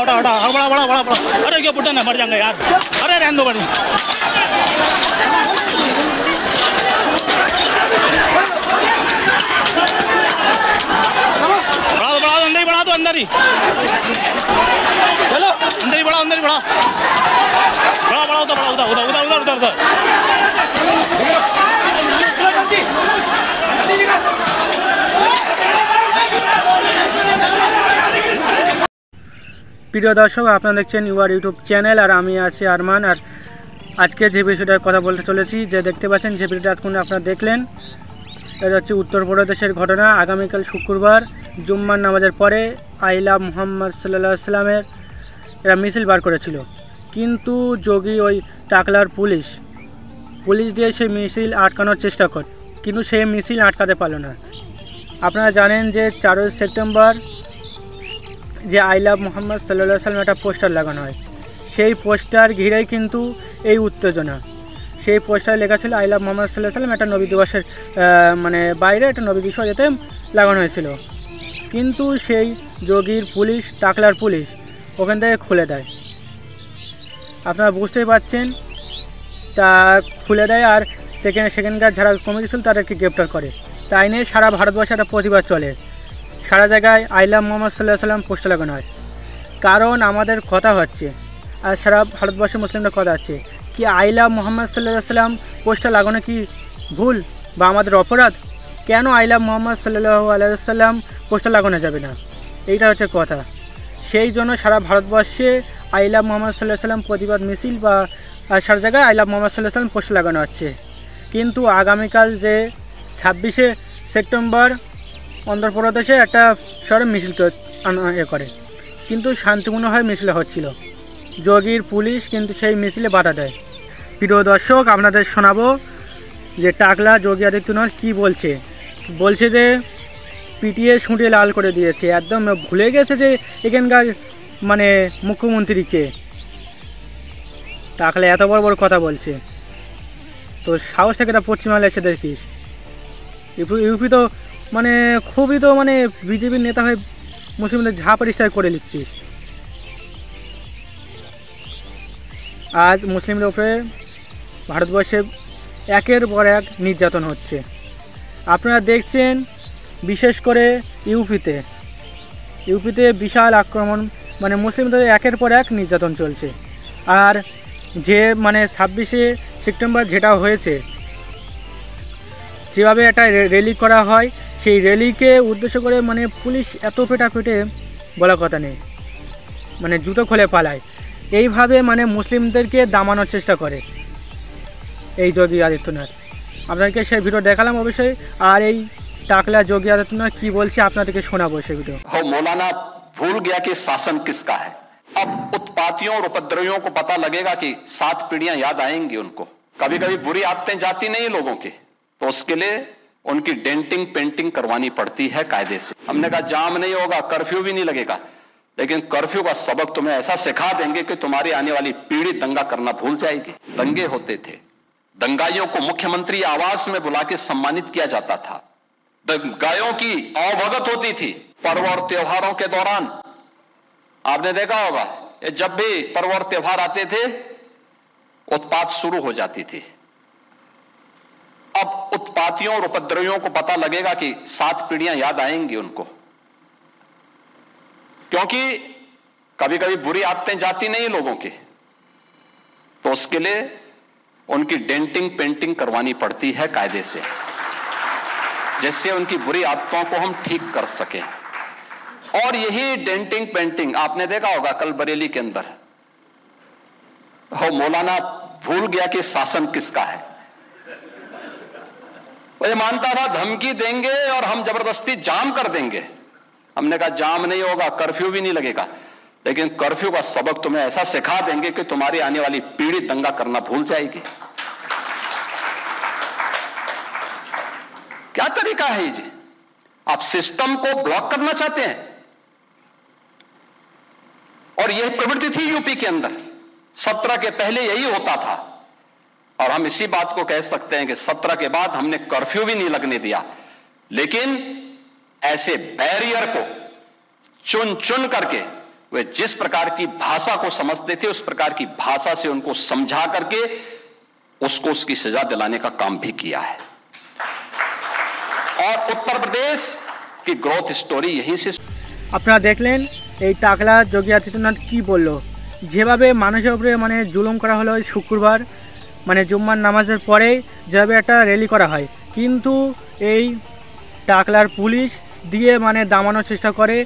उठा उठा बड़ा बड़ा बड़ा बड़ा। अरे क्या पुटन है, मर जाएंगे यार। अरे रहने दो बड़ी। बढ़ा दो अंदर ही। चलो अंदर ही बढ़ाओ, अंदर ही बढ़ाओ। बढ़ा बढ़ा उधर, उधर उधर उधर उधर उधर उधर। প্রিয় দর্শক, আপনারা দেখছেন ইউআর ইউটিউব চ্যানেল, আর আমি আছি আরমান। আর আজকে যে বিষয়টার কথা বলতে চলেছি, যে দেখতে পাচ্ছেন যে ভিডিওটা এতক্ষণ আপনারা দেখলেন, এটা হচ্ছে উত্তরপ্রদেশের ঘটনা। আগামীকাল শুক্রবার জুম্মার নামাজের পরে আইলা মুহাম্মদ সাল্লাল্লাহু আলাইহি সাল্লামের এরা মিছিল বার করেছিল, কিন্তু যোগী ওই টাকলার পুলিশ দিয়ে সেই মিছিল আটকানোর চেষ্টা করে, কিন্তু সেই মিছিল আটকাতে পারল না। আপনারা জানেন যে 4 সেপ্টেম্বর যে আইলা মুহাম্মদ সাল্লাল্লাহু আলাইহি সাল্লাম একটা পোস্টার লাগানো হয়, সেই পোস্টার ঘিরেই কিন্তু এই উত্তেজনা। সেই পোস্টারে লেখা ছিল আইলা মুহাম্মদ সাল্লাল্লাহু আলাইহি সাল্লাম, একটা নবী দিবসের মানে বাইরে একটা নবী দিবস যেতে লাগানো হয়েছিল, কিন্তু সেই যোগীর পুলিশ, টাকলার পুলিশ ওখান থেকে খুলে দেয়। আপনারা বুঝতেই পারছেন, তা খুলে দেয় আর সেখানকার যারা কমিটি ছিল তাদেরকে গ্রেপ্তার করে। তাই নিয়ে সারা ভারতবর্ষে একটা প্রতিবাদ চলে, সারা জায়গায় আইলা মুহাম্মদ সাল্লাল্লাহু আলাইহি সাল্লাম পোস্টার লাগানো হয়। কারণ আমাদের কথা হচ্ছে, আর সারা ভারতবর্ষের মুসলিমদের কথা হচ্ছে কি আইলা মুহাম্মদ সাল্লাল্লাহু আলাইহি সাল্লাম পোস্টার লাগানো কি ভুল বা আমাদের অপরাধ? কেন আইলা মুহাম্মদ সাল্লাল্লাহু আলাইহি সাল্লাম পোস্টার লাগানো যাবে না? এইটা হচ্ছে কথা। সেই জন্য সারা ভারতবর্ষে আইলা মুহাম্মদ সাল্লাল্লাহু আলাইহি সাল্লাম প্রতিবাদ মিছিল বা সারা জায়গায় আইলা মুহাম্মদ সাল্লাল্লাহু আলাইহি সাল্লাম পোস্টার লাগানো হচ্ছে। কিন্তু আগামীকাল যে 26শে সেপ্টেম্বর অন্ধ্রপ্রদেশে একটা শহরে মিছিল করে, কিন্তু শান্তিপূর্ণভাবে মিছিল হচ্ছিল। যোগীর পুলিশ কিন্তু সেই মিছিলে বাধা দেয়। প্রিয় দর্শক, আপনাদের শোনাবো যে টাকলা যোগী আদিত্যনাথ কী বলছে যে পিটিয়ে শুঁটিয়ে লাল করে দিয়েছে, একদম ভুলে গেছে যে এখানকার মানে মুখ্যমন্ত্রীকে। টাকলা এত বড় বড় কথা বলছে, তো সাহস থেকে এটা পশ্চিমবাংলায় এসে দেখিস। ইউপি তো মানে খুবই তো মানে বিজেপির নেতা হয়ে মুসলিমদের ঝাপরিস্তার করে নিচ্ছিস। আজ মুসলিমদের উপরে ভারতবর্ষে একের পর এক নির্যাতন হচ্ছে। আপনারা দেখছেন বিশেষ করে ইউপিতে বিশাল আক্রমণ, মানে মুসলিমদের একের পর এক নির্যাতন চলছে। আর যে মানে 26শে সেপ্টেম্বর যেটা হয়েছে, যেভাবে একটা র্যালি করা হয়, সেই র্যালিকে উদ্দেশ্য করে মানে পুলিশ এত পেটাপেটে বলার কথা নেই, মানে জুতো খুলে পালায়। এইভাবে মানে মুসলিমদেরকে দামানোর চেষ্টা করে এই যোগী আদিত্যনাথ। আপনাদেরকে সেই ভিডিও দেখালাম অবশ্যই, আর এই টাকলা যোগী आदित्यनाथ की बोलছে আপনাদেরকে শোনাবো সেই ভিডিও। मौलाना भूल गया कि शासन किसका है। अब उत्पातियों और उपद्रवियों को पता लगेगा कि 7 पीढ़ियां याद आएंगी उनको। कभी कभी बुरी आदतें जाती नहीं लोगों की, तो उसके लिए उनकी डेंटिंग पेंटिंग करवानी पड़ती है कायदे से। हमने कहा जाम नहीं होगा, कर्फ्यू भी नहीं लगेगा, लेकिन कर्फ्यू का सबक तुम्हें ऐसा सिखा देंगे कि तुम्हारी आने वाली पीढ़ी दंगा करना भूल जाएगी। दंगे होते थे, दंगाइयों को मुख्यमंत्री आवास में बुला के सम्मानित किया जाता था, गायों की अवभगत होती थी। पर्व और त्योहारों के दौरान आपने देखा होगा, जब भी पर्व और त्योहार आते थे उत्पात शुरू हो जाती थी। अब उत्पातियों और उपद्रवियों को पता लगेगा कि 7 पीढ़ियां याद आएंगी उनको, क्योंकि कभी कभी बुरी आदतें जाती नहीं लोगों की, तो उसके लिए उनकी डेंटिंग पेंटिंग करवानी पड़ती है कायदे से, जिससे उनकी बुरी आदतों को हम ठीक कर सकें। और यही डेंटिंग पेंटिंग आपने देखा होगा कल बरेली के अंदर, मौलाना भूल गया कि शासन किसका है। वो ये मानता था धमकी देंगे और हम जबरदस्ती जाम कर देंगे। हमने कहा जाम नहीं होगा, कर्फ्यू भी नहीं लगेगा, लेकिन कर्फ्यू का सबक तुम्हें ऐसा सिखा देंगे कि तुम्हारी आने वाली पीढ़ी दंगा करना भूल जाएगी। क्या तरीका है जी? आप सिस्टम को ब्लॉक करना चाहते हैं, और यह प्रवृत्ति थी यूपी के अंदर। 17 के पहले यही होता था, और हम इसी बात को कह सकते हैं कि 17 के बाद हमने कर्फ्यू भी नहीं लगने दिया, लेकिन ऐसे बैरियर को चुन चुन करके वे जिस प्रकार की भाषा को समझते थे उस प्रकार की भाषा से उनको समझा करके उसको उसकी सजा दिलाने का काम भी किया है। और उत्तर प्रदेश की ग्रोथ स्टोरी यहीं से। আপনারা দেখলেন এই টাকলা যোগী আদিত্যনাথ কি বলল, যেভাবে মানুষের উপরে মানে জুলুম করা হলো ওই শুক্রবার মানে জুম্মার নামাজের পরে যেভাবে একটা র্যালি করা হয়, কিন্তু এই টাকলার পুলিশ দিয়ে মানে দামানোর চেষ্টা করে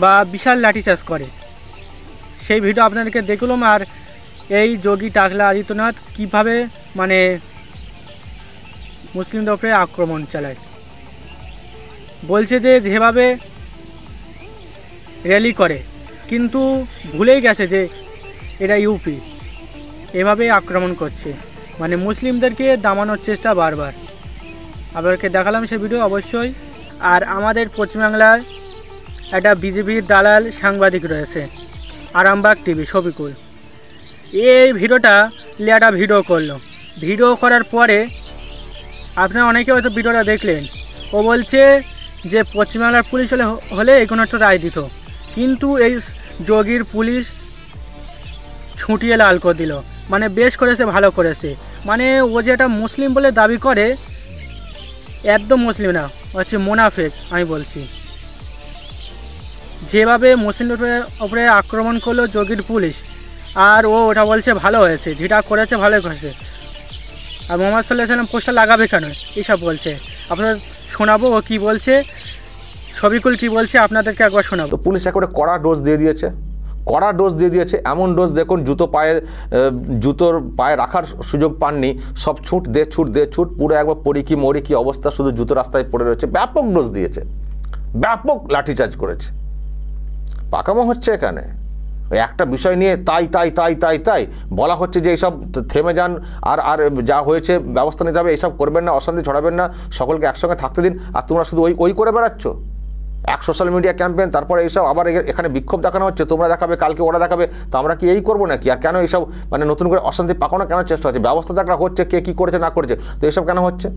বা বিশাল লাঠিচার্জ করে। সেই ভিডিও আপনাদেরকে দেখলাম। আর এই যোগী টাকলা আদিত্যনাথ কীভাবে মানে মুসলিমদের উপরে আক্রমণ চালায়, বলছে যে যেভাবে র্যালি করে, কিন্তু ভুলেই গেছে যে এটা ইউপি, এভাবেই আক্রমণ করছে মানে মুসলিমদেরকে দামানোর চেষ্টা বারবার। আপনাদেরকে দেখালাম সেই ভিডিও অবশ্যই। আর আমাদের পশ্চিমবাংলায় একটা বিজেপির দালাল সাংবাদিক রয়েছে আরামবাগ টিভি শফিকুল, এই ভিডিওটা একটা ভিডিও করলো। ভিডিও করার পরে আপনারা অনেকে হয়তো ভিডিওটা দেখলেন, ও বলছে যে পশ্চিমবাংলার পুলিশ হলে কোনো একটা রায় দিত, কিন্তু এই যোগীর পুলিশ ছুটিয়ে লাল করে দিল। মানে বেশ করেছে, ভালো করেছে। মানে ও যেটা মুসলিম বলে দাবি করে একদম মুসলিম না, হচ্ছে মোনাফেক। আমি বলছি যেভাবে মুসলিমদের উপরে আক্রমণ করলো যোগীর পুলিশ, আর ও ওটা বলছে ভালো হয়েছে, যেটা করেছে ভালোই করেছে। আর মোহাম্মদ সাল্লাল্লাহু আলাইহি ওয়াসাল্লাম পোস্টার লাগাবে কেন, এইসব বলছে। আপনাদের শোনাবো ও কী বলছে, শফিকুল কী বলছে আপনাদেরকে একবার শোনাবো। তো পুলিশ একেবারে কড়া ডোজ দিয়ে দিয়েছে, কড়া ডোজ দিয়ে দিয়েছে। এমন ডোজ দেখুন, জুতোর পায়ে রাখার সুযোগ পাননি, সব ছুট দে ছুট, পুরো একবার পড়ি মরি কি অবস্থা, শুধু জুতো রাস্তায় পড়ে রয়েছে। ব্যাপক ডোজ দিয়েছে, ব্যাপক লাঠিচার্জ করেছে। পাকামো হচ্ছে এখানে ওই একটা বিষয় নিয়ে তাই বলা হচ্ছে যে এইসব থেমে যান, আর যা হয়েছে ব্যবস্থা নিতে হবে, এইসব করবেন না, অশান্তি ছড়াবেন না, সকলকে একসঙ্গে থাকতে দিন। আর তোমরা শুধু ওই করে বেড়াচ্ছ, এক সোশ্যাল মিডিয়া ক্যাম্পেন, তারপরে এইসব আবার এখানে বিক্ষোভ দেখানো হচ্ছে, তোমরা দেখাবে, কালকে ওরা দেখাবে, তো আমরা কি এই করবো নাকি? আর কেন এইসব মানে নতুন করে অশান্তি পাকানো কেন চেষ্টা হচ্ছে? ব্যবস্থা দেখা হচ্ছে, কে কী করেছে না করেছে, তো এইসব কেন হচ্ছে?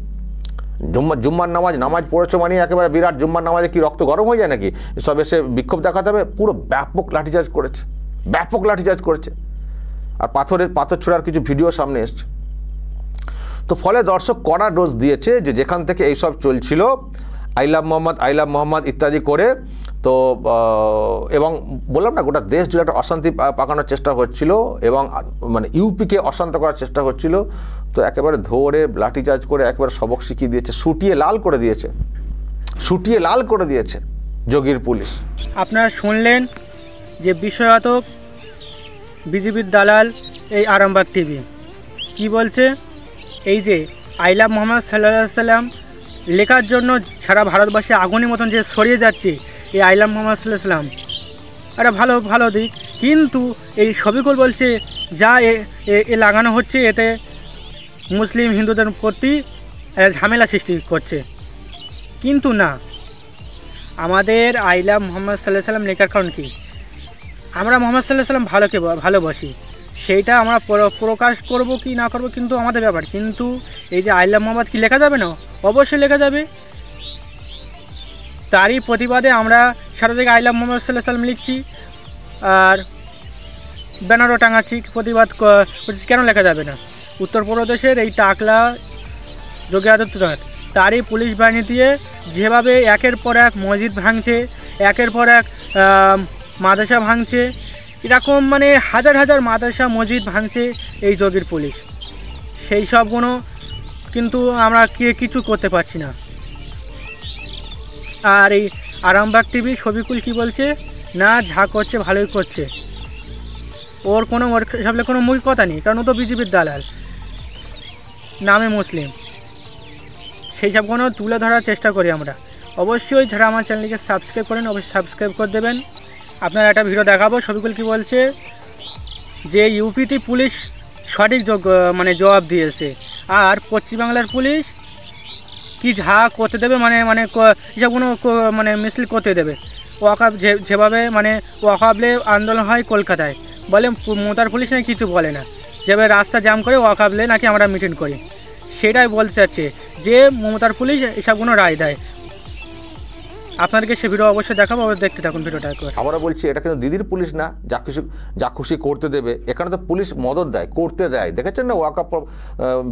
জুম্মার নামাজ পড়েছো মানে একেবারে বিরাট, জুম্মার নামাজে কি রক্ত গরম হয়ে যায় নাকি? সব এসে বিক্ষোভ দেখাতে হবে? পুরো ব্যাপক লাঠিচার্জ করেছে, আর পাথর ছোড়ার কিছু ভিডিও সামনে এসছে। তো ফলে দর্শক কড়া ডোজ দিয়েছে যে যেখান থেকে এইসব চলছিল, আই লাভ মোহাম্মদ ইত্যাদি করে, তো এবং বললাম না গোটা দেশ জুড়ে একটা অশান্তি পাকানোর চেষ্টা হচ্ছিল এবং মানে ইউপিকে অশান্ত করার চেষ্টা হচ্ছিল। তো একেবারে ধরে লাঠিচার্জ করে একেবারে সবক শিখিয়ে দিয়েছে, শুটিয়ে লাল করে দিয়েছে যোগীর পুলিশ। আপনারা শুনলেন যে বিষয়াতক বিজেপির দালাল এই আরামবাগ টিভি কি বলছে। এই যে আই লাভ মোহাম্মদ সাল্লাল্লাহু আলাইহি সাল্লাম লেখার জন্য সারা ভারতবর্ষে আগুনের মতন যে ছড়িয়ে যাচ্ছে এই আই লাভ মোহাম্মদ সাল্লাল্লাহু আলাইহি সাল্লাম, একটা ভালো দিক। কিন্তু এই শফিকুল বলছে যা এ লাগানো হচ্ছে, এতে মুসলিম হিন্দুদের প্রতি ঝামেলা সৃষ্টি করছে। কিন্তু না, আমাদের আই লাভ মোহাম্মদ সাল্লাল্লাহু আলাইহি সাল্লাম লেখার কারণ কি? আমরা মোহাম্মদ সাল্লাল্লাহু আলাইহি সাল্লাম ভালোবাসি, সেইটা আমরা প্রকাশ করব কি না করব কিন্তু আমাদের ব্যাপার। কিন্তু এই যে আই লাভ মোহাম্মদ কি লেখা যাবে না? অবশ্যই লেখা যাবে। তারই প্রতিবাদে আমরা সারা জায়গায় আই লাভ মোহাম্মদ সাল্লাল্লাহু আলাইহি সাল্লাম লিখছি আর ব্যানারও টাঙাচ্ছি, প্রতিবাদ করছি। কেন লেখা যাবে না? উত্তরপ্রদেশের এই টাকলা যোগী আদিত্যনাথ তারই পুলিশ বাহিনী দিয়ে যেভাবে একের পর এক মসজিদ ভাঙছে, একের পর এক মাদ্রাসা ভাঙছে, এরকম মানে হাজার মাদ্রাসা মসজিদ ভাঙছে এই যোগীর পুলিশ, সেই সবগুলো কিন্তু আমরা কিছু করতে পারছি না। আর এই আরামবাগ টিভি শফিকুল কি বলছে, না যা করছে ভালোই করছে, ওর সামনে কোনো মুখ কথা নেই, কারণ ও তো বিজেপির দালাল, নামে মুসলিম। সেই সবগুলো তুলে ধরার চেষ্টা করি আমরা। অবশ্যই যারা আমার চ্যানেলকে সাবস্ক্রাইব করেন অবশ্যই সাবস্ক্রাইব করে দেবেন। আপনারা একটা ভিডিও দেখাবো শফিকুল কি বলছে, যে ইউপিতে পুলিশ সঠিক জবাব দিয়েছে, আর পশ্চিমবাংলার পুলিশ কি যা করতে দেবে মানে এসবগুলো মানে মিছিল করতে দেবে। ওয়াকাব যেভাবে মানে ওয়াকাবলে আন্দোলন হয় কলকাতায়, বলে মমতার পুলিশ নাকি কিছু বলে না, যেভাবে রাস্তা জ্যাম করে ওয়াকাবলে নাকি আমরা মিটিং করি, সেটাই বলতে চাচ্ছে যে মমতার পুলিশ এসবগুলো রায় দেয়। আপনাদেরকে সে ভিডিও অবশ্যই দেখাবো, অবশ্যই দেখতে থাকুন ভিডিওটা একবার। আবারও বলছি, এটা কিন্তু দিদির পুলিশ না যা খুশি করতে দেবে। এখানে তো পুলিশ মদত দেয়, করতে দেয়। দেখেছেন না ওয়াকফ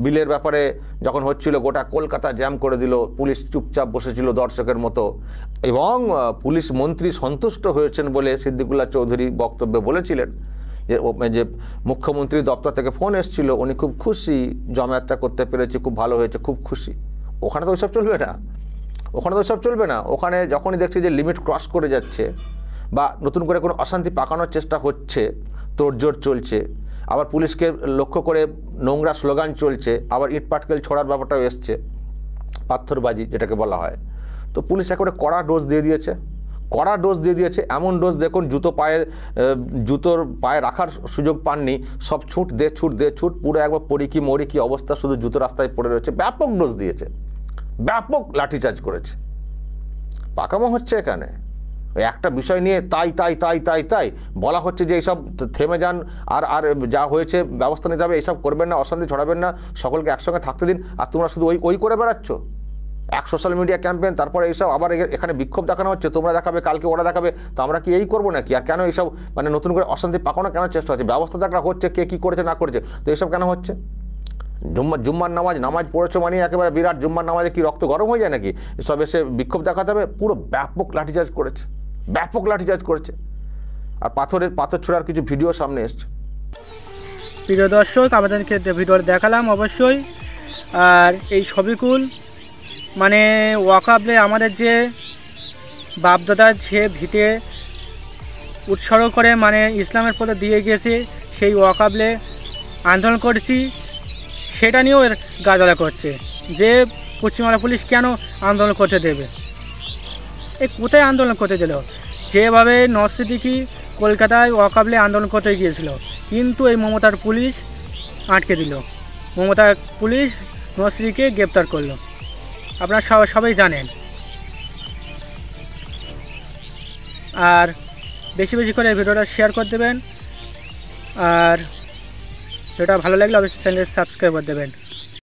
বিলের ব্যাপারে যখন হচ্ছিল, গোটা কলকাতা জ্যাম করে দিল, পুলিশ চুপচাপ বসেছিল দর্শকের মতো। এবং পুলিশ মন্ত্রী সন্তুষ্ট হয়েছেন বলে সিদ্দিকুল্লাহ চৌধুরী বক্তব্যে বলেছিলেন যে মুখ্যমন্ত্রী দপ্তর থেকে ফোন এসেছিল, উনি খুব খুশি, জমায়েতটা করতে পেরেছি, খুব ভালো হয়েছে, খুব খুশি। ওখানে তো ওইসব চলবে না, ওখানে যখনই দেখছি যে লিমিট ক্রস করে যাচ্ছে বা নতুন করে কোনো অশান্তি পাকানোর চেষ্টা হচ্ছে, তোড়জোড় চলছে, আবার পুলিশকে লক্ষ্য করে নোংরা স্লোগান চলছে, আবার ইট পাটকেল ছোড়ার ব্যাপারটাও এসছে, পাথরবাজি যেটাকে বলা হয়। তো পুলিশ একেবারে কড়া ডোজ দিয়ে দিয়েছে, এমন ডোজ দেখুন, জুতোর পায়ে রাখার সুযোগ পাননি, সব ছুট দে ছুট, পুরো একবার পড়ি কি মরি কি অবস্থা, শুধু জুতো রাস্তায় পড়ে রয়েছে। ব্যাপক ডোজ দিয়েছে, ব্যাপক লাঠিচার্জ করেছে। পাকামো হচ্ছে এখানে ওই একটা বিষয় নিয়ে তাই বলা হচ্ছে যে এইসব থেমে যান, আর যা হয়েছে ব্যবস্থা নিতে হবে, এইসব করবেন না, অশান্তি ছড়াবেন না, সকলকে একসঙ্গে থাকতে দিন। আর তোমরা শুধু ওই করে বেড়াচ্ছ, এক সোশ্যাল মিডিয়া ক্যাম্পেইন, তারপরে এইসব আবার এখানে বিক্ষোভ দেখানো হচ্ছে, তোমরা দেখাবে, কালকে ওরা দেখাবে, তো আমরা কি এই করবো নাকি? আর কেন এইসব মানে নতুন করে অশান্তি পাকানো কেন চেষ্টা হচ্ছে? ব্যবস্থা দেখা হচ্ছে, কে কী করেছে না করেছে, তো এইসব কেন হচ্ছে? জুম্মার নামাজ পড়েছো মানে একেবারে বিরাট, জুম্মার নামাজে কি রক্ত গরম হয়ে যায় নাকি? সব এসে বিক্ষোভ দেখাতে হবে? পুরো ব্যাপক লাঠিচার্জ করেছে, আর পাথর ছোড়ার কিছু ভিডিও সামনে এসছে। প্রিয় দর্শক, আমাদেরকে ভিডিও দেখালাম অবশ্যই। আর এই ছবিকুল মানে ওয়াকফে আমাদের যে বাপদাদার যে ভিটে উৎসর্গ করে মানে ইসলামের পথে দিয়ে গিয়েছে, সেই ওয়াকফে আন্দোলন করছি, সেটা নিয়েও এর গাদালা করছে যে পশ্চিমবাংলা পুলিশ কেন আন্দোলন করতে দেবে। এই কোথায় আন্দোলন করতে দিল? যেভাবে নওয়াজ সিদ্দিকী কলকাতায় ওয়াকফে আন্দোলন করতে গিয়েছিল, কিন্তু এই মমতার পুলিশ আটকে দিল, মমতার পুলিশ নওয়াজ সিদ্দিকীকে গ্রেপ্তার করলো। আপনারা সবাই জানেন। আর বেশি করে ভিডিওটা শেয়ার করে দেবেন, আর ভিডিওটা ভালো লাগলে অবশ্যই চ্যানেলটি সাবস্ক্রাইব করে দেবেন।